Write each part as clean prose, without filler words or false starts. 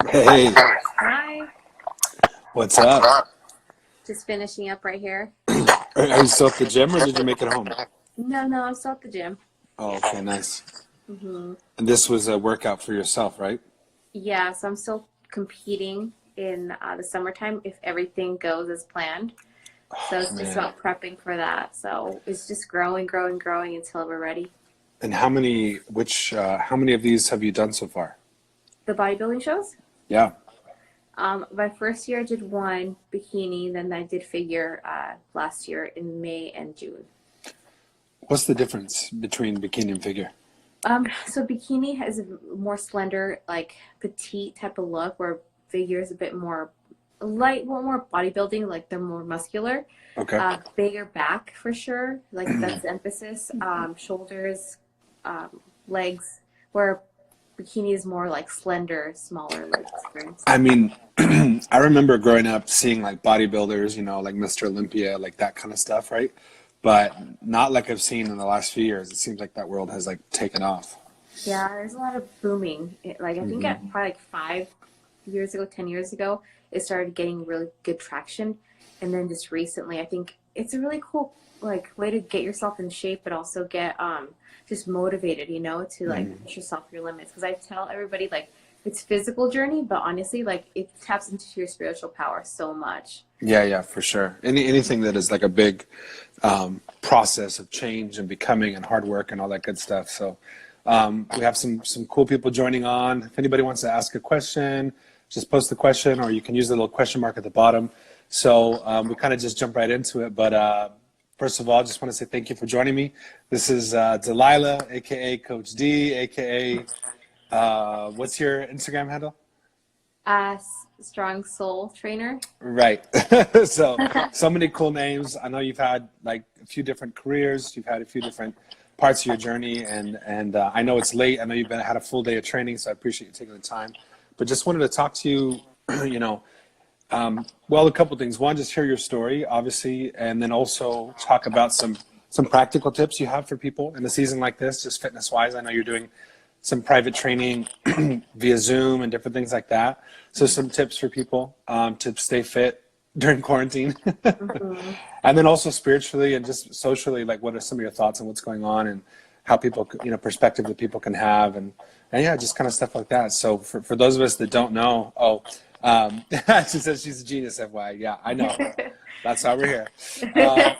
Hey, Hi. what's up? Just finishing up right here. Are you still at the gym or did you make it home? No, I'm still at the gym. Oh, okay, nice. hmm And this was a workout for yourself, right? Yeah, so I'm still competing in the summertime if everything goes as planned. So Oh, it's just man. about prepping for that. So it's just growing until we're ready. And how many of these have you done so far? The bodybuilding shows. Yeah. My first year I did one bikini, then I did figure last year in May and June. What's the difference between bikini and figure? So bikini has a more slender, like petite type of look, where figure is a bit more light, more bodybuilding, like they're more muscular. Okay. Bigger back for sure, like that's the emphasis. Shoulders, um, legs, where bikini is more like slender, smaller legs, for I instance. mean, I remember growing up seeing like bodybuilders, like Mr. Olympia, like that kind of stuff, right? But not like I've seen in the last few years. It seems like that world has like taken off. Yeah, there's a lot of booming. Like I think Hmm. at probably like 5 years ago, 10 years ago, it started getting really good traction, and then just recently, I think it's a really cool like way to get yourself in shape, but also get just motivated, to like Hmm. push yourself your limits. Because I tell everybody like it's physical journey, but honestly, like it taps into your spiritual power so much. Yeah, yeah, for sure. Anything that is like a big process of change and becoming and hard work and all that good stuff. So we have some cool people joining on. If anybody wants to ask a question, just post the question, or you can use the little question mark at the bottom. So we kind of just jump right into it. But first of all, I just want to say thank you for joining me. This is Dalila, aka Coach Dee, aka what's your Instagram handle? Strong soul trainer. Right. So many cool names. I know you've had like a few different careers. You've had a few different parts of your journey, and I know it's late. I know you've had a full day of training, so I appreciate you taking the time. But just wanted to talk to you. You know, well, a couple things. One, just hear your story, obviously, and then also talk about some practical tips you have for people in a season like this, just fitness wise. I know you're doing some private training via Zoom and different things like that. So some tips for people to stay fit during quarantine, hmm and then also spiritually and just socially. Like, what are some of your thoughts on what's going on and how people, perspective that people can have, and yeah, just kind of stuff like that. So for those of us that don't know, she says she's a genius, FY. Yeah, I know. That's why we're here. Um,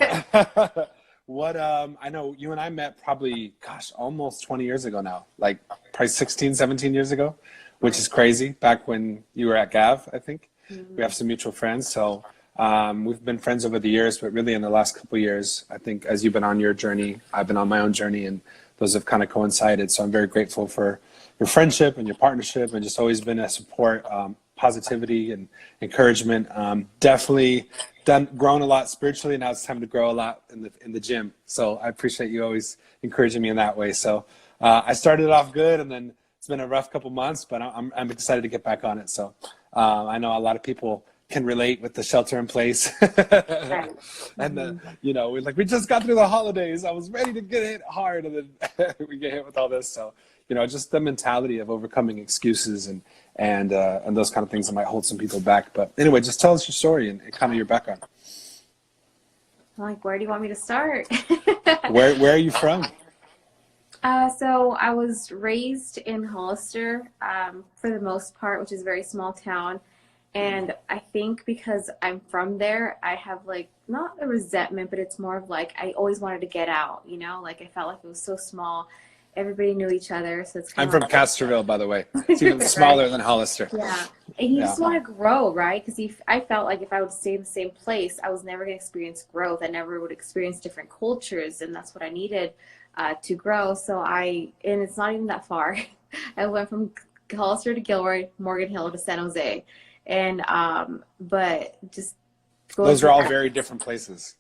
what I know you and I met probably, gosh, almost 20 years ago now, like probably 16, 17 years ago, which is Right. crazy. Back when you were at Gav, I think. We Mhm. have some mutual friends. So we've been friends over the years, but really in the last couple of years, I think as you've been on your journey, I've been on my own journey, and those have kind of coincided. So I'm very grateful for your friendship and your partnership, and just always been a support, positivity and encouragement. Definitely grown a lot spiritually. Now it's time to grow a lot in the gym. So I appreciate you always encouraging me in that way. So I started off good, and then it's been a rough couple months, but I'm excited to get back on it. So I know a lot of people can relate with the shelter in place. Right. And hmm we just got through the holidays. I was ready to get hit hard, and then we get hit with all this. So just the mentality of overcoming excuses and those kind of things that might hold some people back. But anyway, just tell us your story and kind of your background. Like, where do you want me to start? Where are you from? So I was raised in Hollister, for the most part, which is a very small town. And I think because I'm from there, I have like not a resentment, but it's more of like I always wanted to get out, Like I felt like it was so small. Everybody knew each other, so it's I'm kind from of Castroville, by the way. It's even like right. smaller than Hollister. Yeah. And you Yeah. just want to grow, right? Because I felt like if I would stay in the same place, I was never going to experience growth. I never would experience different cultures, and that's what I needed to grow. And it's not even that far. I went from Hollister to Gilroy, Morgan Hill to San Jose. And, but just going Those are through all that, very different places.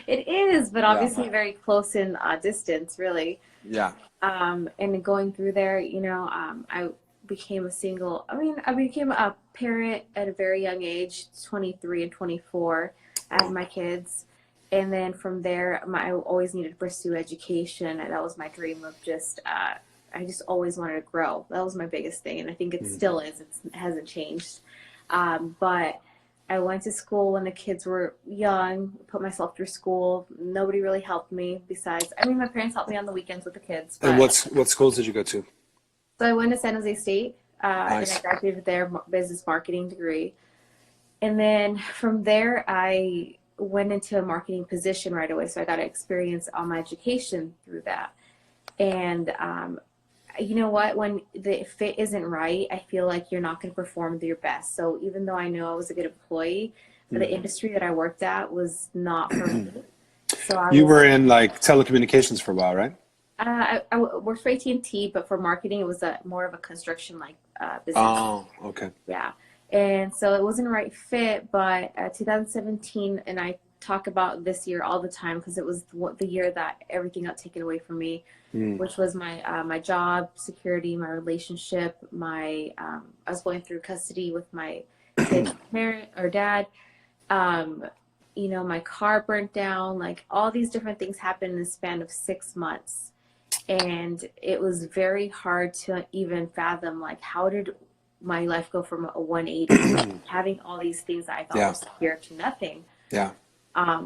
it is, but Yeah. obviously very close in distance, really. Yeah. And going through there, I became a single. I mean, I became a parent at a very young age, 23 and 24. I had my kids. And then from there, I always needed to pursue education. And that was my dream of just I just always wanted to grow. That was my biggest thing. And I think it still is. It hasn't changed. But I went to school when the kids were young, put myself through school. Nobody really helped me besides, I mean, my parents helped me on the weekends with the kids. And what schools did you go to? So I went to San Jose State. Nice. And I graduated there, business marketing degree. And then from there, I went into a marketing position right away. So I got to experience all my education through that. And you know what? When the fit isn't right, I feel like you're not going to perform to your best. So even though I know I was a good employee, the industry that I worked at was not for me. So you were in like telecommunications for a while, right? I worked for AT&T, but for marketing, it was more of a construction business. Oh, okay. Yeah. And so it wasn't a right fit, but 2017, and I talk about this year all the time because it was the year that everything got taken away from me, which was my job, security, my relationship, I was going through custody with my kid's parent or dad. You know, my car burnt down, like all these different things happened in the span of 6 months. And it was very hard to even fathom, like, how did my life go from a 180 having all these things that I thought were secure to nothing. Yeah.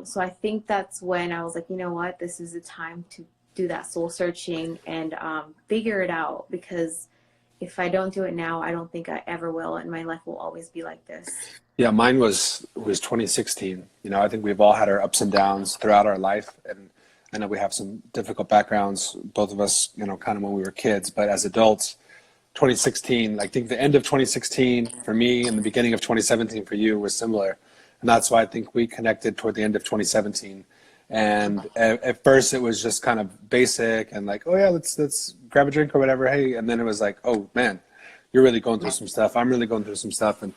So I think that's when I was like, you know what, this is the time to do that soul searching and figure it out, because if I don't do it now, I don't think I ever will, and my life will always be like this. Yeah, mine was 2016. You know, I think we've all had our ups and downs throughout our life, and I know we have some difficult backgrounds, both of us, you know, kind of when we were kids, but as adults, 2016, I think the end of 2016 for me and the beginning of 2017 for you was similar. And that's why I think we connected toward the end of 2017. And at first it was just kind of basic and like, oh yeah, let's grab a drink or whatever. Hey, and then it was like, oh man, you're really going through some stuff. I'm really going through some stuff. And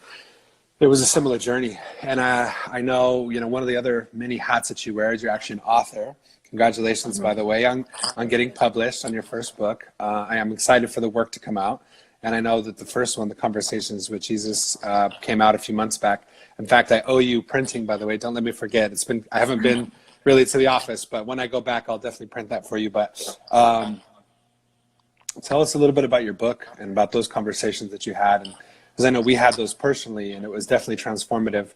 it was a similar journey. And I know, you know, one of the other many hats that you wear is you're actually an author. Congratulations, by the way, on getting published on your first book. I am excited for the work to come out. And I know that the first one, The Conversations with Jesus, came out a few months back. In fact, I owe you printing, by the way. Don't let me forget. I haven't been really to the office, but when I go back, I'll definitely print that for you. But tell us a little bit about your book and about those conversations that you had. And because I know we had those personally, and it was definitely transformative.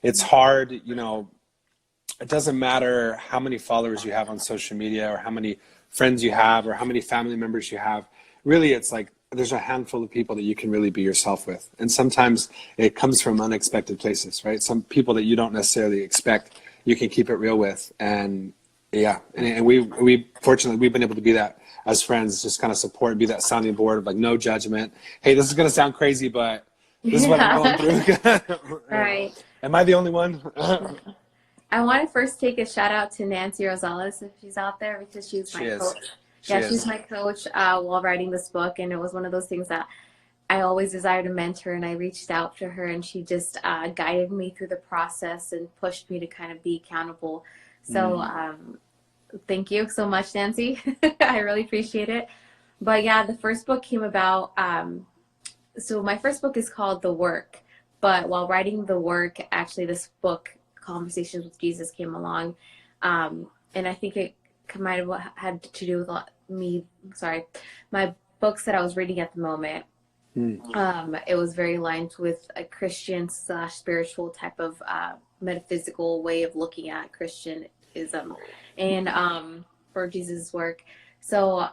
It's hard, you know, it doesn't matter how many followers you have on social media or how many friends you have or how many family members you have. Really, it's like there's a handful of people that you can really be yourself with. And sometimes it comes from unexpected places, right? Some people that you don't necessarily expect, you can keep it real with. And yeah, and we fortunately, we've been able to be that as friends, just kind of support, be that sounding board of like no judgment. Hey, this is going to sound crazy, but this is what I'm going through. Right. Am I the only one? I want to first take a shout out to Nancy Rosales if she's out there, because she's my coach. She's my coach while writing this book, and it was one of those things that I always desired a mentor, and I reached out to her, and she just guided me through the process and pushed me to kind of be accountable. So thank you so much, Nancy. I really appreciate it. But yeah, the first book came about. So my first book is called The Work, but while writing The Work, actually this book, Conversations with Jesus, came along, and I think it might have had to do with my books that I was reading at the moment. It was very aligned with a Christian / spiritual type of metaphysical way of looking at Christianism and for Jesus' work. So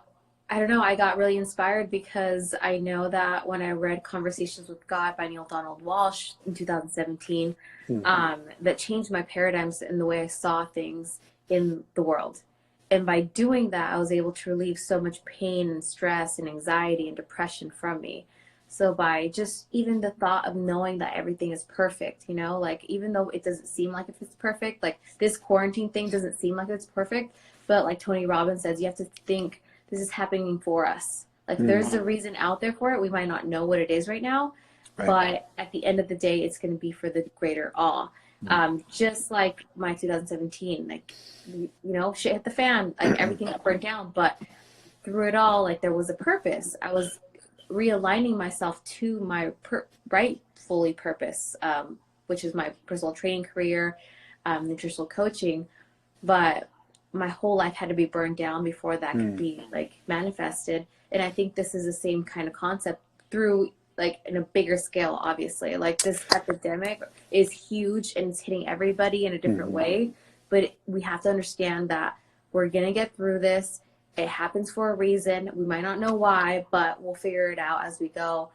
I don't know, I got really inspired because I know that when I read Conversations with God by Neil Donald Walsh in 2017, that changed my paradigms in the way I saw things in the world. And by doing that, I was able to relieve so much pain and stress and anxiety and depression from me. So by just even the thought of knowing that everything is perfect, you know, like even though it doesn't seem like it's perfect, like this quarantine thing doesn't seem like it's perfect, but like Tony Robbins says, you have to think this is happening for us. Like there's a reason out there for it. We might not know what it is right now, but at the end of the day, it's going to be for the greater all. Just like my 2017, like, you know, shit hit the fan, like everything got burnt down, but through it all, like there was a purpose. I was realigning myself to my rightfully purpose, which is my personal training career, nutritional coaching, but my whole life had to be burned down before that could be like manifested. And I think this is the same kind of concept through like in a bigger scale, obviously. Like this epidemic is huge and it's hitting everybody in a different way. But we have to understand that we're going to get through this. It happens for a reason. We might not know why, but we'll figure it out as we go.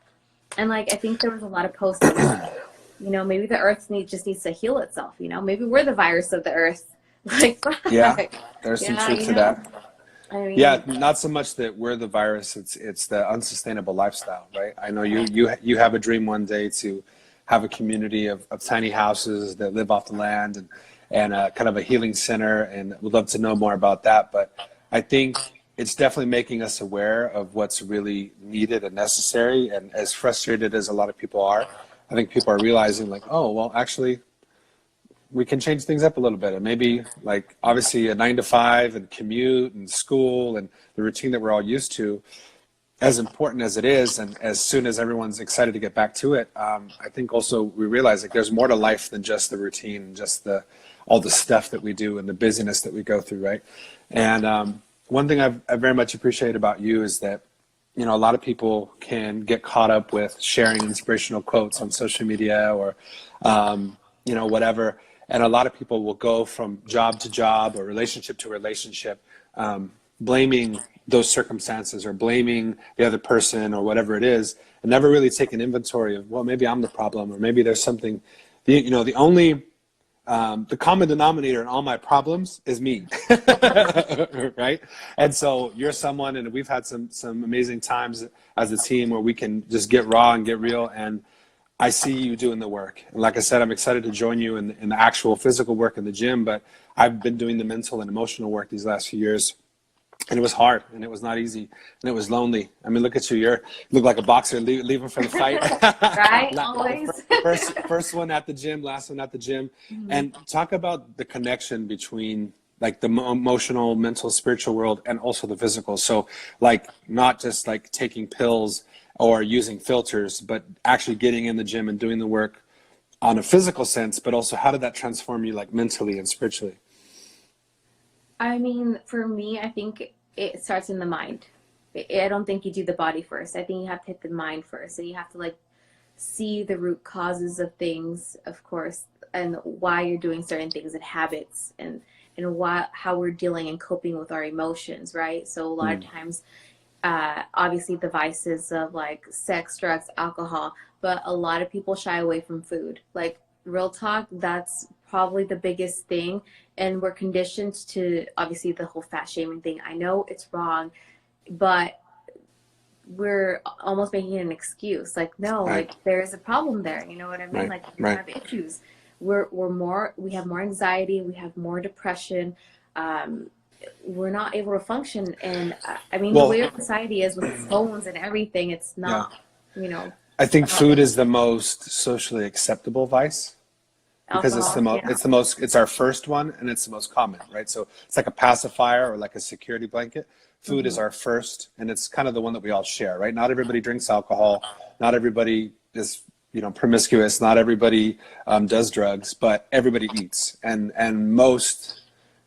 And like, I think there was a lot of posts that were like, you know, maybe the earth just needs to heal itself. You know, maybe we're the virus of the earth. Like, Yeah, there's some truth to that. I mean, Yeah, not so much that we're the virus, it's the unsustainable lifestyle, right? I know you have a dream one day to have a community of tiny houses that live off the land and kind of a healing center, and would love to know more about that. But I think it's definitely making us aware of what's really needed and necessary. And as frustrated as a lot of people are, I think people are realizing like, oh, well, actually, we can change things up a little bit. And maybe like obviously a 9 to 5 and commute and school and the routine that we're all used to, as important as it is, and as soon as everyone's excited to get back to it, I think also we realize like there's more to life than just the routine and just all the stuff that we do and the busyness that we go through, right? And one thing I very much appreciate about you is that, you know, a lot of people can get caught up with sharing inspirational quotes on social media or, you know, whatever. And a lot of people will go from job to job or relationship to relationship, blaming those circumstances or blaming the other person or whatever it is, and never really take an inventory of, well, maybe I'm the problem, or maybe there's something, you know, the common denominator in all my problems is me, right? And so you're someone, and we've had some amazing times as a team where we can just get raw and get real, and I see you doing the work. And like I said, I'm excited to join you in the actual physical work in the gym, but I've been doing the mental and emotional work these last few years. And it was hard, and it was not easy, and it was lonely. I mean, look at you. You look like a boxer leaving for the fight. right? Always. first one at the gym, last one at the gym. And talk about the connection between like the emotional, mental, spiritual world and also the physical. So like not just like taking pills or using filters, but actually getting in the gym and doing the work on a physical sense, but also how did that transform you like mentally and spiritually? I mean, for me, I think it starts in the mind. I don't think you do the body first. I think you have to hit the mind first. And you have to like see the root causes of things, of course, and why you're doing certain things and habits and how we're dealing and coping with our emotions, right? So a lot of times, obviously the vices of like sex, drugs, alcohol, but a lot of people shy away from food. Like real talk, that's probably the biggest thing. And we're conditioned to obviously the whole fat shaming thing. I know it's wrong, but we're almost making it an excuse. Like, no, Right. like there is a problem there. You know what I mean? Right. Like we Right. have issues. We have more anxiety. We have more depression. We're not able to function. And I mean, the way our society is with phones and everything, it's not, you know. I think food is the most socially acceptable vice. Because Alcohol, it's our first one and it's the most common, right? So it's like a pacifier or like a security blanket. Food is our first, and it's kind of the one that we all share, right? Not everybody drinks alcohol. Not everybody is, you know, promiscuous. Not everybody does drugs, but everybody eats. And most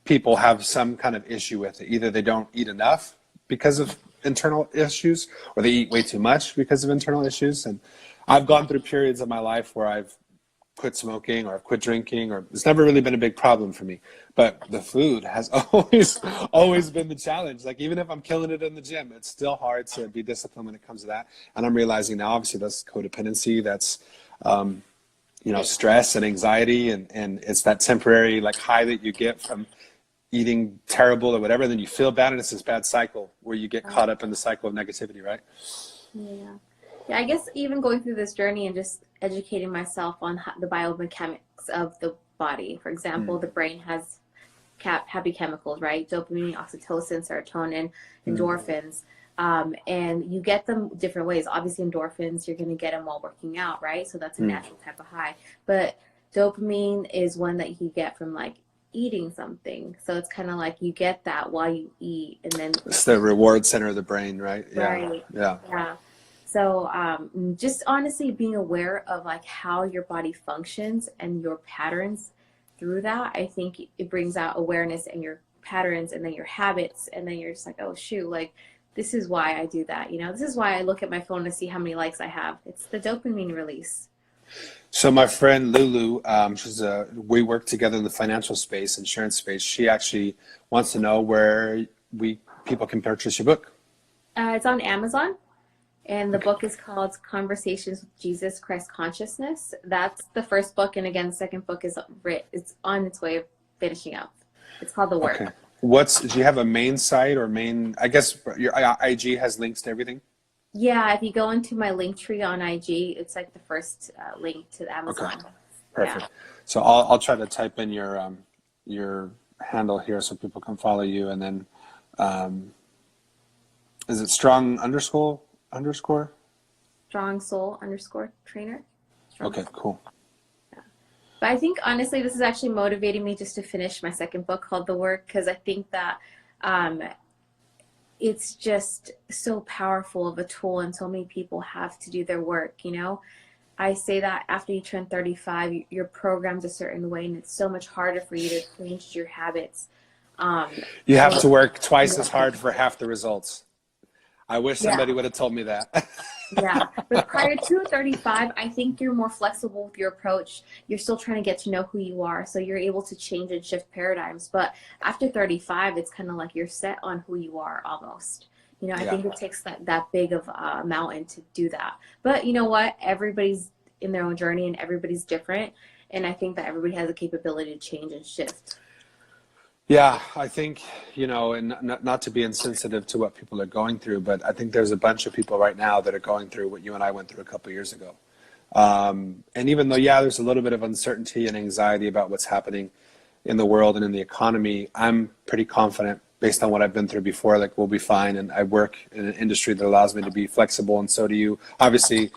people have some kind of issue with it. Either they don't eat enough because of internal issues, or they eat way too much because of internal issues. And I've gone through periods of my life where I've quit smoking or quit drinking, or it's never really been a big problem for me, but the food has always been the challenge. Like even if I'm killing it in the gym, it's still hard to be disciplined when it comes to that. And I'm realizing now, obviously that's codependency, that's you know, stress and anxiety, and it's that temporary like high that you get from eating terrible or whatever, then you feel bad, and it's this bad cycle where you get caught up in the cycle of negativity, right? Yeah, I guess even going through this journey and just educating myself on the biomechanics of the body. For example, the brain has happy chemicals, right? Dopamine, oxytocin, serotonin, endorphins. And you get them different ways. Obviously, endorphins, you're going to get them while working out, right? So that's a natural type of high. But dopamine is one that you get from like eating something. So it's kind of like you get that while you eat. And then it's the reward center of the brain, right? Right. Yeah. So just honestly being aware of like how your body functions and your patterns through that, I think it brings out awareness and your patterns and then your habits, and then you're just like, oh shoot, like this is why I do that. You know, this is why I look at my phone to see how many likes I have. It's the dopamine release. So my friend Lulu, we work together in the financial space, insurance space. She actually wants to know where people can purchase your book. It's on Amazon, and the book is called Conversations with Jesus Christ Consciousness. That's the first book, and again, the second book is it's on its way of finishing up. It's called The Work. Okay. Do you have a main site or main? I guess your IG has links to everything. Yeah, if you go into my link tree on IG, it's like the first link to Amazon. Okay. Perfect. Yeah. So I'll try to type in your handle here so people can follow you, and then is it strong underscore? Strong Soul _trainer. Strong Okay, cool. But I think honestly, this is actually motivating me just to finish my second book called The Work, because I think that it's just so powerful of a tool, and so many people have to do their work. You know, I say that after you turn 35, you're programmed a certain way, and it's so much harder for you to change your habits. You have to work twice as hard for half the results. I wish somebody would have told me that. Yeah, but prior to 35, I think you're more flexible with your approach. You're still trying to get to know who you are, so you're able to change and shift paradigms. But after 35, it's kind of like you're set on who you are almost. You know, I think it takes that big of a mountain to do that. But you know what? Everybody's in their own journey, and everybody's different. And I think that everybody has the capability to change and shift. Yeah, I think, and not to be insensitive to what people are going through, but I think there's a bunch of people right now that are going through what you and I went through a couple of years ago. And even though, there's a little bit of uncertainty and anxiety about what's happening in the world and in the economy, I'm pretty confident based on what I've been through before, like we'll be fine. And I work in an industry that allows me to be flexible, and so do you. Obviously,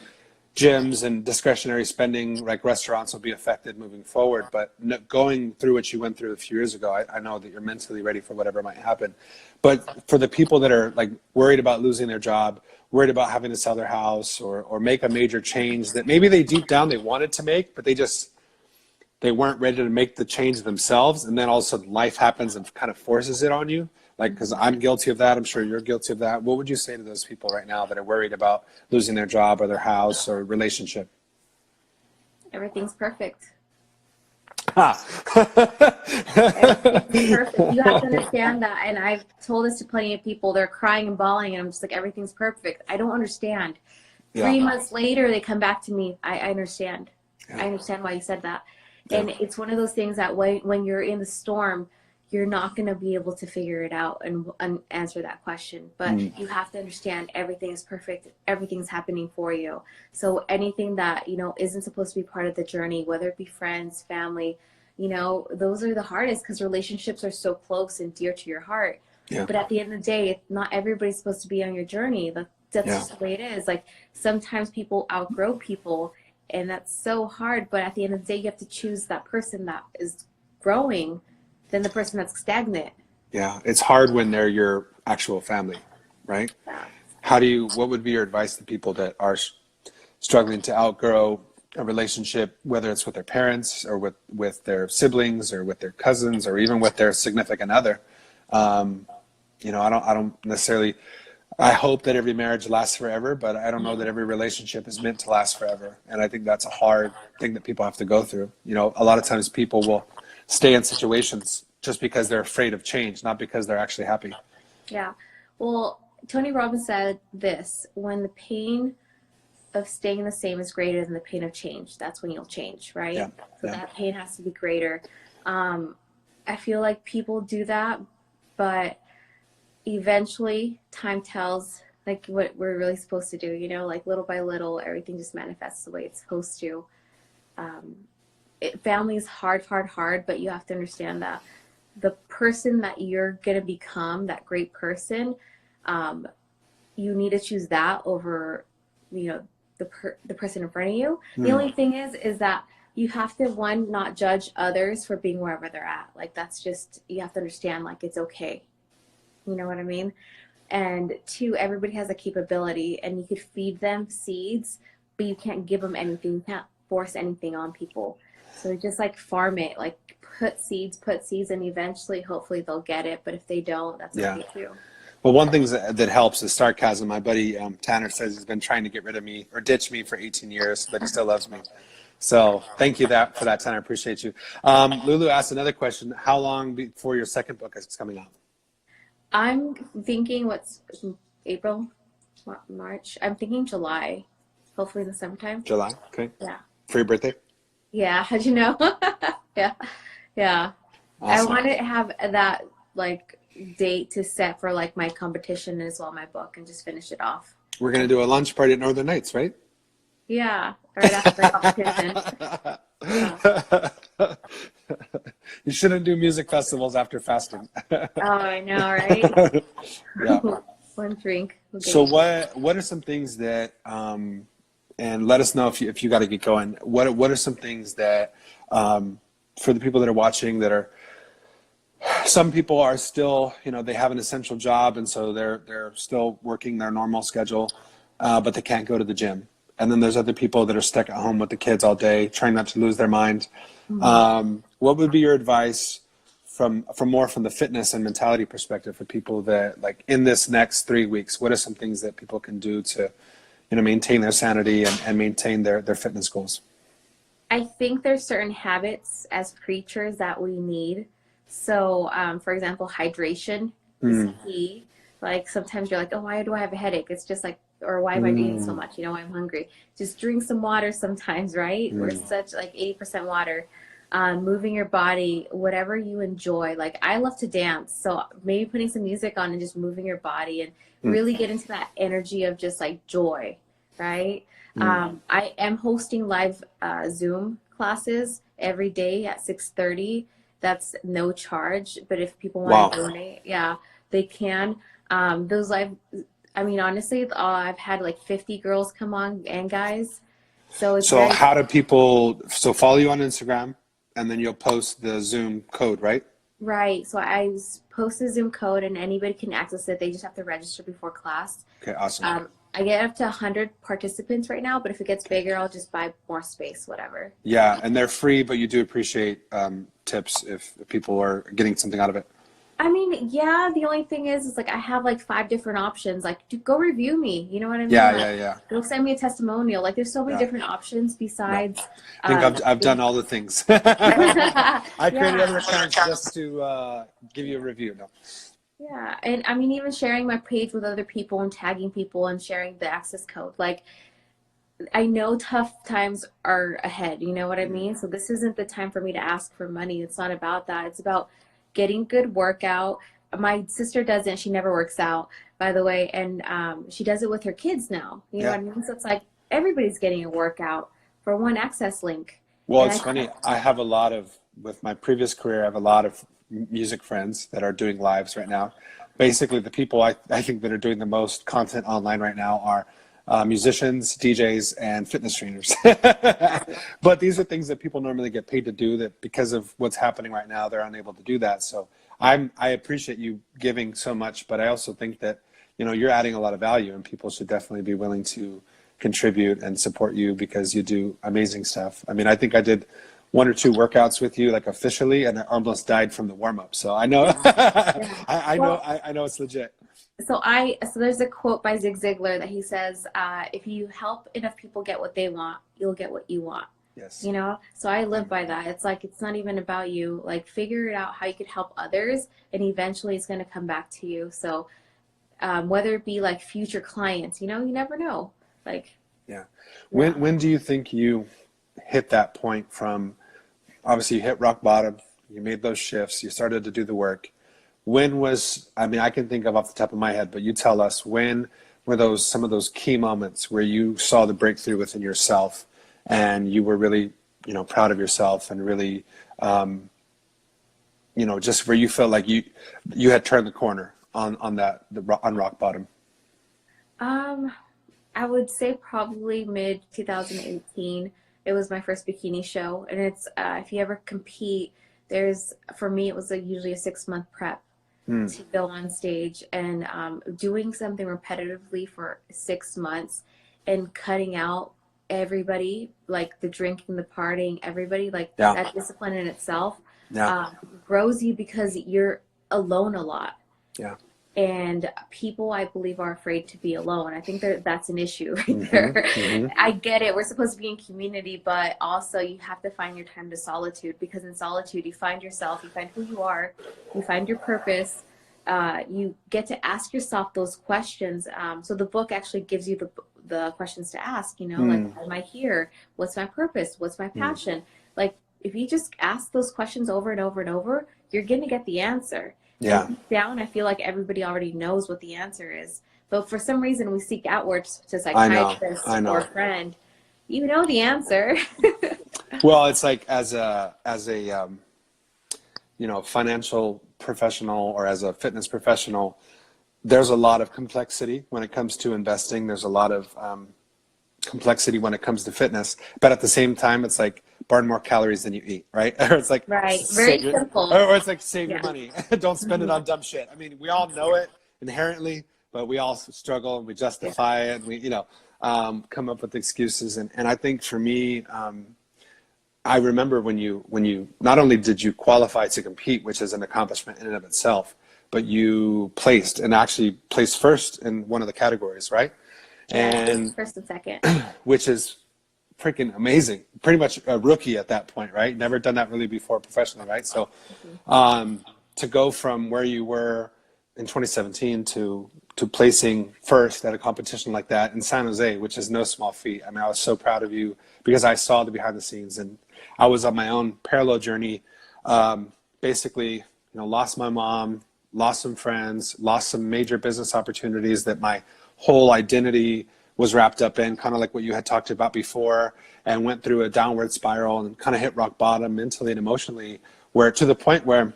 gyms and discretionary spending like restaurants will be affected moving forward, but going through what you went through a few years ago, I know that you're mentally ready for whatever might happen. But for the people that are like worried about losing their job, worried about having to sell their house or make a major change that maybe they deep down they wanted to make, but they weren't ready to make the change themselves, and then all of a sudden life happens and kind of forces it on you. Like, because I'm guilty of that, I'm sure you're guilty of that. What would you say to those people right now that are worried about losing their job or their house or relationship? Everything's perfect. Everything's perfect. You have to understand that. And I've told this to plenty of people. They're crying and bawling, and I'm just like, everything's perfect. I don't understand. 3 months later, they come back to me. I understand. I understand why you said that. And it's one of those things that when you're in the storm, you're not going to be able to figure it out and answer that question. But you have to understand everything is perfect. Everything's happening for you. So anything that, isn't supposed to be part of the journey, whether it be friends, family, those are the hardest, because relationships are so close and dear to your heart. Yeah. But at the end of the day, not everybody's supposed to be on your journey. That's just the way it is. Like, sometimes people outgrow people, and that's so hard. But at the end of the day, you have to choose that person that is growing than the person that's stagnant. Yeah, it's hard when they're your actual family, right? Yeah. What would be your advice to people that are struggling to outgrow a relationship, whether it's with their parents or with their siblings or with their cousins or even with their significant other? I don't necessarily, I hope that every marriage lasts forever, but I don't know that every relationship is meant to last forever. And I think that's a hard thing that people have to go through. A lot of times people will stay in situations just because they're afraid of change, not because they're actually happy. Yeah. Well, Tony Robbins said this: when the pain of staying the same is greater than the pain of change, that's when you'll change, right? Yeah. So that pain has to be greater. I feel like people do that, but eventually time tells like what we're really supposed to do, like little by little, everything just manifests the way it's supposed to. Family is hard, but you have to understand that the person that you're going to become, that great person, you need to choose that over, the person in front of you. The only thing is that you have to, one, not judge others for being wherever they're at. Like, that's just, you have to understand, like, it's okay. You know what I mean? And two, everybody has a capability, and you could feed them seeds, but you can't give them anything. You can't force anything on people. So just like farm it, like put seeds, and eventually, hopefully they'll get it. But if they don't, that's okay too. Well, one thing that helps is sarcasm. My buddy Tanner says he's been trying to get rid of me or ditch me for 18 years, but he still loves me. So thank you for that, Tanner. I appreciate you. Lulu asked another question. How long before your second book is coming out? I'm thinking what's April, March. I'm thinking July, hopefully in the summertime. July. Okay. Yeah. For your birthday? Yeah. How'd you know? Yeah. Yeah. Awesome. I want to have that like date to set for like my competition as well, my book, and just finish it off. We're going to do a lunch party at Northern Nights, right? Yeah. Right after the competition. You shouldn't do music festivals after fasting. Oh, I know, right? Yeah. One drink. So what are some things that and let us know if you got to get going. What are some things that for the people that are watching that are, some people are still, they have an essential job, and so they're still working their normal schedule, but they can't go to the gym. And then there's other people that are stuck at home with the kids all day, trying not to lose their mind. Mm-hmm. What would be your advice from the fitness and mentality perspective for people that, like, in this next 3 weeks, what are some things that people can do to, maintain their sanity and maintain their fitness goals? I think there's certain habits as creatures that we need. So, for example, hydration is key. Like sometimes you're like, oh, why do I have a headache? It's just like, or why am I eating so much? I'm hungry. Just drink some water sometimes, right? We're such like 80% water. Moving your body, whatever you enjoy. Like I love to dance. So maybe putting some music on and just moving your body and really get into that energy of just like joy, right? I am hosting live Zoom classes every day at 6:30. That's no charge, but if people want to donate, they can. Those live, honestly, I've had like 50 girls come on and guys. So how do people follow you on Instagram, and then you'll post the Zoom code, right? Right. So I post the Zoom code and anybody can access it. They just have to register before class. Okay, awesome. I get up to 100 participants right now, but if it gets bigger, I'll just buy more space, whatever. Yeah, and they're free, but you do appreciate tips if people are getting something out of it. The only thing is like I have like 5 different options. Like, go review me. You know what I mean? Yeah. Go send me a testimonial. Like, there's so many different options besides. I think I've done all the things. I created other accounts just to give you a review. No. Yeah, and even sharing my page with other people and tagging people and sharing the access code. Like, I know tough times are ahead. You know what I mean? So this isn't the time for me to ask for money. It's not about that. It's about getting good workout. My sister doesn't. She never works out, by the way, and she does it with her kids now. You know what I mean? So it's like everybody's getting a workout for one access link. Well, it's funny. With my previous career, I have a lot of music friends that are doing lives right now. Basically, the people I think that are doing the most content online right now are musicians, DJs, and fitness trainers. But these are things that people normally get paid to do, that because of what's happening right now, they're unable to do that. So I appreciate you giving so much, but I also think that, you're adding a lot of value, and people should definitely be willing to contribute and support you because you do amazing stuff. I think I did 1 or 2 workouts with you, like officially, and I almost died from the warm up. So I know, I know it's legit. So there's a quote by Zig Ziglar that he says, if you help enough people get what they want, you'll get what you want. Yes. So I live by that. It's like, it's not even about you. Like, figure it out how you could help others, and eventually it's going to come back to you. So whether it be like future clients, you never know. Like, yeah. When do you think you hit that point from, obviously you hit rock bottom, you made those shifts, you started to do the work. When was, I can think of off the top of my head, but you tell us, when were some of those key moments where you saw the breakthrough within yourself and you were really, proud of yourself and really, just where you felt like you had turned the corner on rock bottom? I would say probably mid 2018. It was my first bikini show, and it's if you ever compete, for me it was usually a 6-month prep to go on stage, and doing something repetitively for 6 months and cutting out everybody, like the drinking, the partying, everybody, like that discipline in itself grows you because you're alone a lot. Yeah. And people, I believe, are afraid to be alone. I think that's an issue right Hmm. there. Hmm. I get it. We're supposed to be in community, but also you have to find your time to solitude, because in solitude, you find yourself, you find who you are, you find your purpose. You get to ask yourself those questions. So the book actually gives you the questions to ask, like, why am I here? What's my purpose? What's my passion? Like, if you just ask those questions over and over and over, you're going to get the answer. And Yeah, deep down, I feel like everybody already knows what the answer is. But for some reason, we seek outwards to I know. psychiatrists I or know. a friend. You know the answer. Well, it's like as a financial professional or as a fitness professional, there's a lot of complexity when it comes to investing. There's a lot of complexity when it comes to fitness, but at the same time, it's like burn more calories than you eat, right? Or it's like Right. Very save your, simple. or it's like save your Yeah. money. Don't spend it on dumb shit. I mean, we all know it inherently, but we all struggle and we Yeah. justify it. And come up with excuses. And I think for me, I remember when you not only did you qualify to compete, which is an accomplishment in and of itself, but you placed and actually placed first in one of the categories, right? Yeah. And First and second. which is freaking amazing. Pretty much a rookie at that point, right? Never done that really before professionally, right? So to go from where you were in 2017 to placing first at a competition like that in San Jose, which is no small feat. I mean, I was so proud of you because I saw the behind the scenes, and I was on my own parallel journey. Basically, lost my mom, lost some friends, lost some major business opportunities that my whole identity was wrapped up in, kind of like what you had talked about before, and went through a downward spiral and kind of hit rock bottom mentally and emotionally, where to the point where,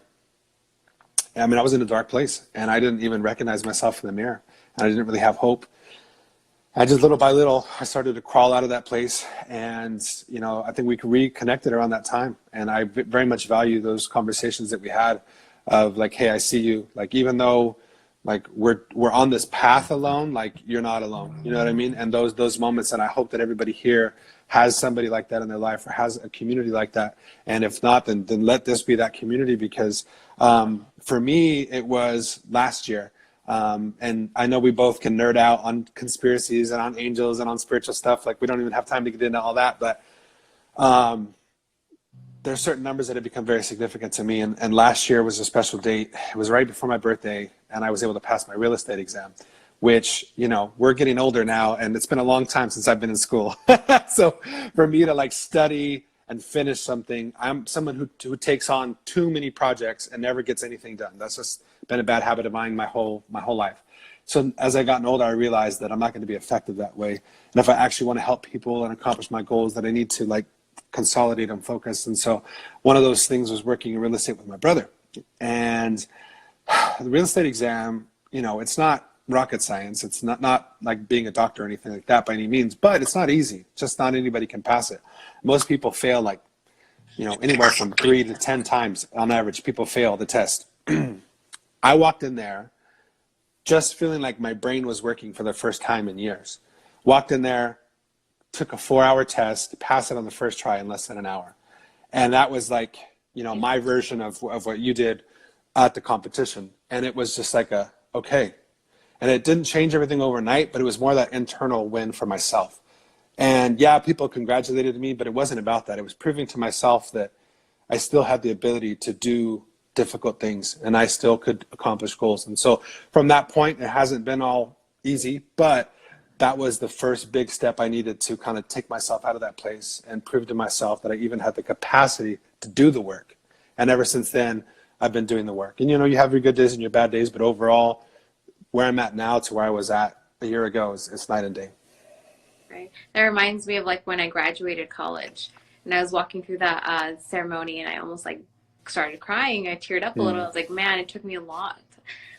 I mean, I was in a dark place and I didn't even recognize myself in the mirror, and I didn't really have hope. And just little by little, I started to crawl out of that place. And, I think we reconnected around that time. And I very much value those conversations that we had of like, hey, I see you. Like, even though like we're on this path alone, like you're not alone. You know what I mean? And those moments, and I hope that everybody here has somebody like that in their life or has a community like that. And if not, then let this be that community, because for me, it was last year. And I know we both can nerd out on conspiracies and on angels and on spiritual stuff. Like, we don't even have time to get into all that, but there's certain numbers that have become very significant to me. And last year was a special date. It was right before my birthday, and I was able to pass my real estate exam, which, we're getting older now, and it's been a long time since I've been in school. So for me to like study and finish something, I'm someone who takes on too many projects and never gets anything done. That's just been a bad habit of mine my whole life. So as I gotten older, I realized that I'm not going to be effective that way. And if I actually want to help people and accomplish my goals, that I need to like consolidate and focus. And so one of those things was working in real estate with my brother. And the real estate exam, it's not rocket science. It's not like being a doctor or anything like that by any means, but it's not easy. Just not anybody can pass it. Most people fail like, anywhere from 3 to 10 times on average. People fail the test. I walked in there just feeling like my brain was working for the first time in years. Walked in there, took a 4-hour test, passed it on the first try in less than an hour. And that was like, my version of what you did at the competition. And it was just like okay. And it didn't change everything overnight, but it was more that internal win for myself. And yeah, people congratulated me, but it wasn't about that. It was proving to myself that I still had the ability to do difficult things and I still could accomplish goals. And so from that point, it hasn't been all easy, but that was the first big step I needed to kind of take myself out of that place and prove to myself that I even had the capacity to do the work. And ever since then, I've been doing the work. And you have your good days and your bad days, but overall, where I'm at now to where I was at a year ago it's night and day. Right. That reminds me of like when I graduated college and I was walking through that ceremony and I almost like started crying. I teared up a little. I was like, man, it took me a lot.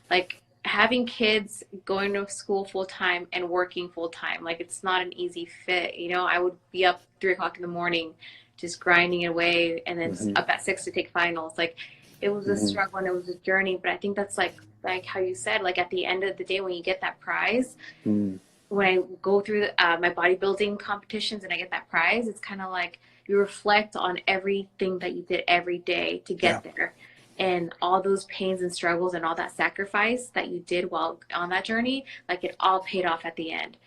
Like having kids, going to school full time and working full time, like it's not an easy fit. I would be up 3 o'clock in the morning, just grinding away, and then up at 6 to take finals. Like it was a struggle and it was a journey. But I think that's like how you said, like at the end of the day, when you get that prize, when I go through my bodybuilding competitions and I get that prize, it's kind of like you reflect on everything that you did every day to get there. and all those pains and struggles and all that sacrifice that you did while on that journey, like it all paid off at the end.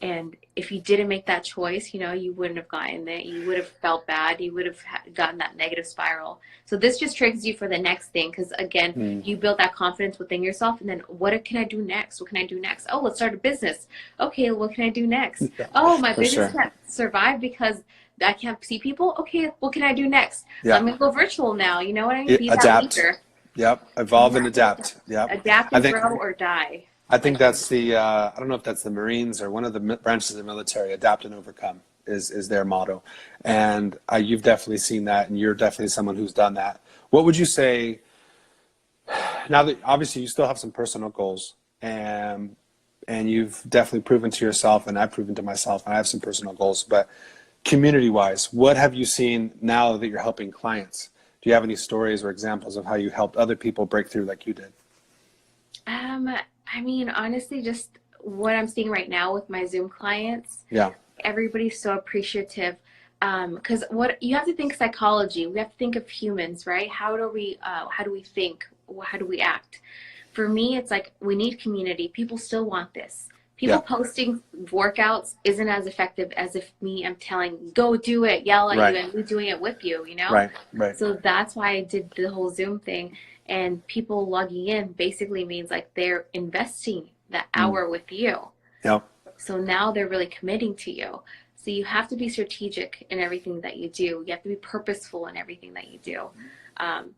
And if you didn't make that choice, you wouldn't have gotten it. You would have felt bad. You would have gotten that negative spiral. So this just triggers you for the next thing. Because again, you build that confidence within yourself. And then what can I do next? What can I do next? Oh, let's start a business. Okay, what can I do next? Oh, my business can't survive because I can't see people. Okay, what can I do next? Yeah. I'm going to go virtual now. You know what I mean? Be Adapt. that leader. Yep. Evolve and adapt. Yep. Adapt and grow or die. I think that's the, I don't know if that's the Marines or one of the branches of the military, adapt and overcome is their motto. And you've definitely seen that, and you're definitely someone who's done that. What would you say, now that obviously you still have some personal goals, and you've definitely proven to yourself, and I've proven to myself, and I have some personal goals, but community-wise, what have you seen now that you're helping clients? Do you have any stories or examples of how you helped other people break through like you did? I mean, honestly, just what I'm seeing right now with my Zoom clients. Yeah. Everybody's so appreciative. Because what you have to think psychology. We have to think of humans, right? How do we think? How do we act? For me, it's like we need community. People still want this. People posting workouts isn't as effective as if I'm telling, go do it, yell at you, and me doing it with you, Right. So that's why I did the whole Zoom thing. And people logging in basically means like they're investing that hour with you. Yep. So now they're really committing to you. So you have to be strategic in everything that you do. You have to be purposeful in everything that you do.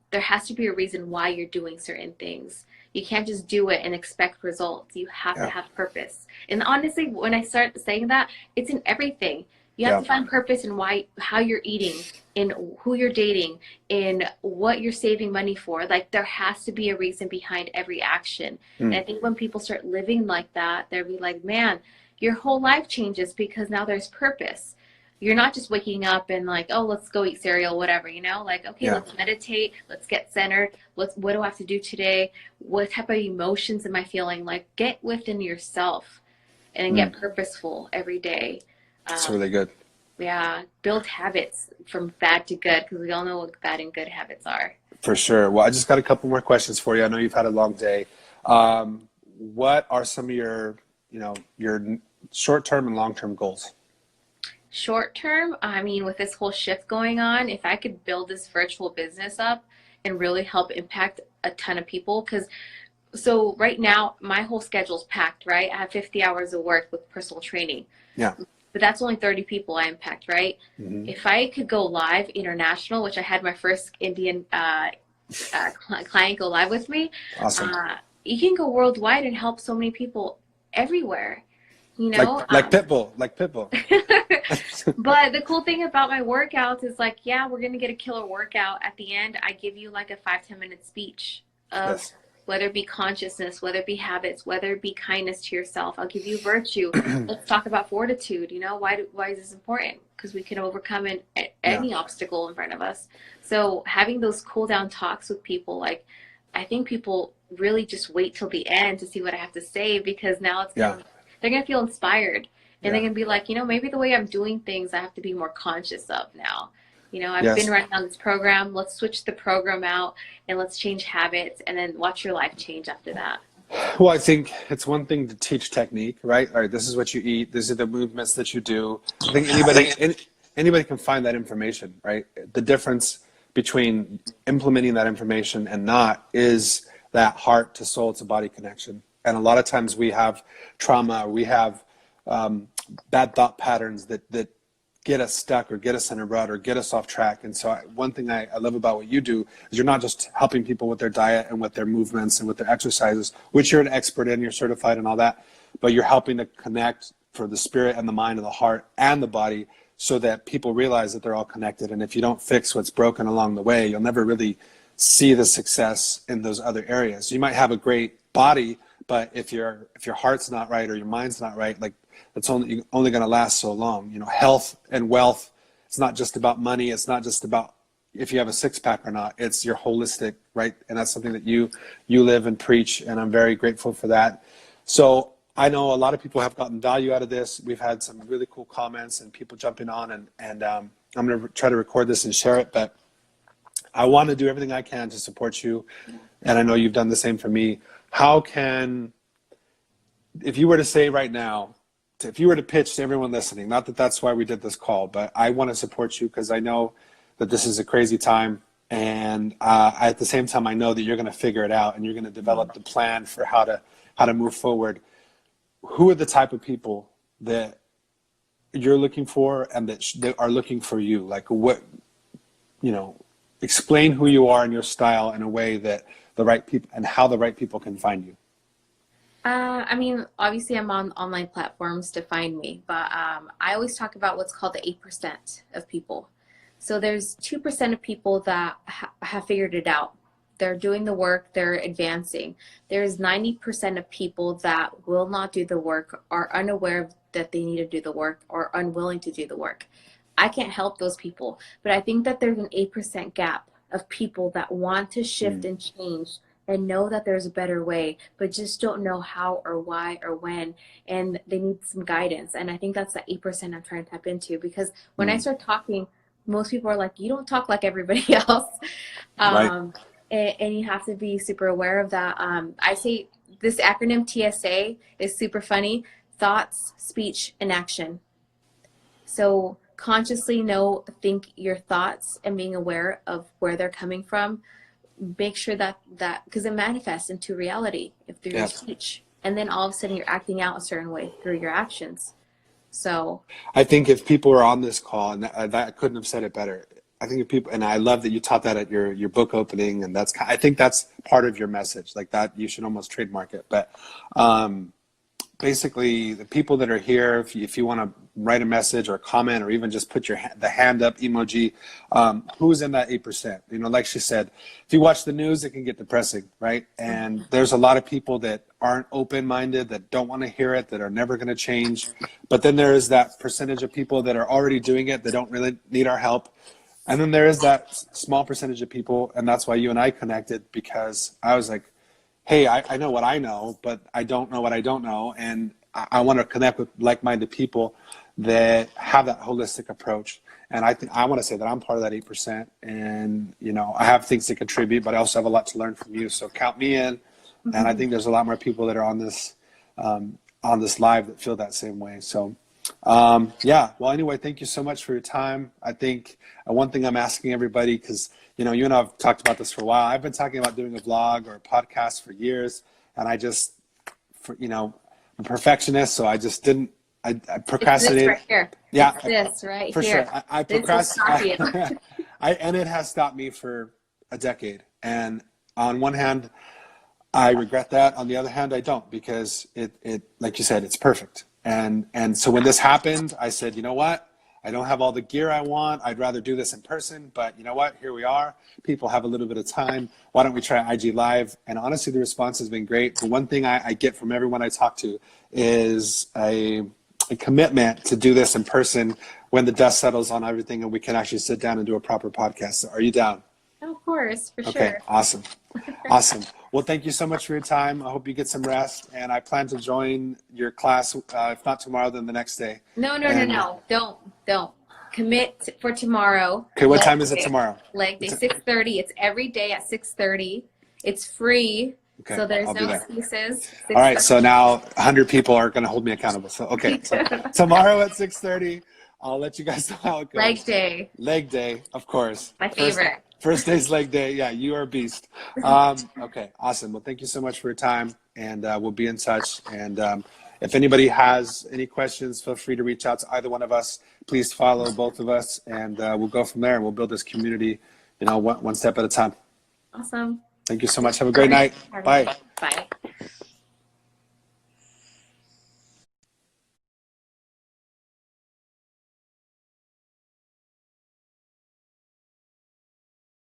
There has to be a reason why you're doing certain things. You can't just do it and expect results. You have to have purpose. And honestly, when I start saying that, it's in everything. You have to find purpose in how you're eating, in who you're dating, in what you're saving money for. Like there has to be a reason behind every action. And I think when people start living like that, they'll be like, man, your whole life changes because now there's purpose. You're not just waking up and like, oh, let's go eat cereal, whatever, like, okay, let's meditate, let's get centered. What do I have to do today? What type of emotions am I feeling? Like get within yourself and get purposeful every day. That's really good. Yeah, build habits from bad to good, because we all know what bad and good habits are. For sure. Well, I just got a couple more questions for you. I know you've had a long day. What are some of your short-term and long-term goals? Short term, I mean, with this whole shift going on, if I could build this virtual business up and really help impact a ton of people, so right now my whole schedule's packed, right? I have 50 hours of work with personal training. Yeah. But that's only 30 people I impact, right? If I could go live international, which I had my first Indian client go live with me, Awesome. You can go worldwide and help so many people everywhere, Like Pitbull. But the cool thing about my workouts is like, we're going to get a killer workout. At the end, I give you like a 5-10 minute speech of whether it be consciousness, whether it be habits, whether it be kindness to yourself. I'll give you virtue. Let's talk about fortitude. Why is this important? Because we can overcome any obstacle in front of us. So having those cool down talks with people, like I think people really just wait till the end to see what I have to say, because now they're going to feel inspired. And they're going to be like, maybe the way I'm doing things, I have to be more conscious of now. I've been running on this program. Let's switch the program out and let's change habits, and then watch your life change after that. Well, I think it's one thing to teach technique, right? All right, this is what you eat. These are the movements that you do. I think anybody can find that information, right? The difference between implementing that information and not is that heart to soul to body connection. And a lot of times we have trauma, we have bad thought patterns that get us stuck or get us in a rut or get us off track. And so one thing I love about what you do is you're not just helping people with their diet and with their movements and with their exercises, which you're an expert in, you're certified and all that, but you're helping to connect for the spirit and the mind and the heart and the body, so that people realize that they're all connected. And if you don't fix what's broken along the way, you'll never really see the success in those other areas. You might have a great body, but if your heart's not right or your mind's not right, like that's only going to last so long. Health and wealth, it's not just about money. It's not just about if you have a six-pack or not. It's your holistic, right? And that's something that you live and preach, and I'm very grateful for that. So I know a lot of people have gotten value out of this. We've had some really cool comments and people jumping on, and I'm going to try to record this and share it. But I want to do everything I can to support you. And I know you've done the same for me. How can, if you were to say right now, if you were to pitch to everyone listening, not that that's why we did this call, but I want to support you because I know that this is a crazy time. And at the same time, I know that you're going to figure it out and you're going to develop the plan for how to move forward. Who are the type of people that you're looking for and that are looking for you? Like what, explain who you are and your style in a way that the right people and how the right people can find you. I mean, obviously I'm on online platforms to find me, but I always talk about what's called the 8% of people. So there's 2% of people that have figured it out. They're doing the work, they're advancing. There's 90% of people that will not do the work, are unaware that they need to do the work, or unwilling to do the work. I can't help those people, but I think that there's an 8% gap of people that want to shift and change and know that there's a better way, but just don't know how or why or when, and they need some guidance. And I think that's the 8% I'm trying to tap into, because when I start talking, most people are like, you don't talk like everybody else. Right. And you have to be super aware of that. I say this acronym TSA is super funny: thoughts, speech, and action. So consciously think your thoughts and being aware of where they're coming from. Make sure that because it manifests into reality through your speech, and then all of a sudden you're acting out a certain way through your actions. So I think if people are on this call, and that I couldn't have said it better. I think if people, and I love that you taught that at your book opening, and I think that's part of your message. Like that, you should almost trademark it. But basically, the people that are here, if you want to write a message or comment or even just put the hand up emoji, who's in that 8%? Like she said, if you watch the news, it can get depressing, right? And there's a lot of people that aren't open-minded, that don't want to hear it, that are never going to change. But then there is that percentage of people that are already doing it, that don't really need our help. And then there is that small percentage of people, and that's why you and I connected, because I was like, hey, I know what I know, but I don't know what I don't know. And I want to connect with like-minded people that have that holistic approach. And I want to say that I'm part of that 8%. And, I have things to contribute, but I also have a lot to learn from you. So count me in. And I think there's a lot more people that are on this live that feel that same way. So, well, anyway, thank you so much for your time. I think one thing I'm asking everybody, because you and I have talked about this for a while. I've been talking about doing a vlog or a podcast for years, and I'm a perfectionist, so I just didn't. I procrastinated. It's this right here. Yeah, it's this right for here. Sure. I procrastinated. And it has stopped me for a decade. And on one hand, I regret that. On the other hand, I don't, because it like you said, it's perfect. And so when this happened, I said, you know what? I don't have all the gear I want. I'd rather do this in person, but you know what? Here we are. People have a little bit of time. Why don't we try IG Live? And honestly, the response has been great. The one thing I get from everyone I talk to is a commitment to do this in person when the dust settles on everything and we can actually sit down and do a proper podcast. So are you down? Of course, for sure. Okay, awesome. Awesome. Well, thank you so much for your time. I hope you get some rest, and I plan to join your class, if not tomorrow, then the next day. No. Don't. Commit for tomorrow. Okay, what time is it tomorrow? Leg day, 6:30. It's every day at 6:30. It's free, so there's no excuses. All right, so now 100 people are going to hold me accountable. So, okay, so tomorrow at 6:30, I'll let you guys know how it goes. Leg day. Leg day, of course. My favorite. First day's leg day. Yeah, you are a beast. Okay, awesome. Well, thank you so much for your time, and we'll be in touch. And if anybody has any questions, feel free to reach out to either one of us. Please follow both of us, and we'll go from there, and we'll build this community, one step at a time. Awesome. Thank you so much. Have a great night. Bye. Bye.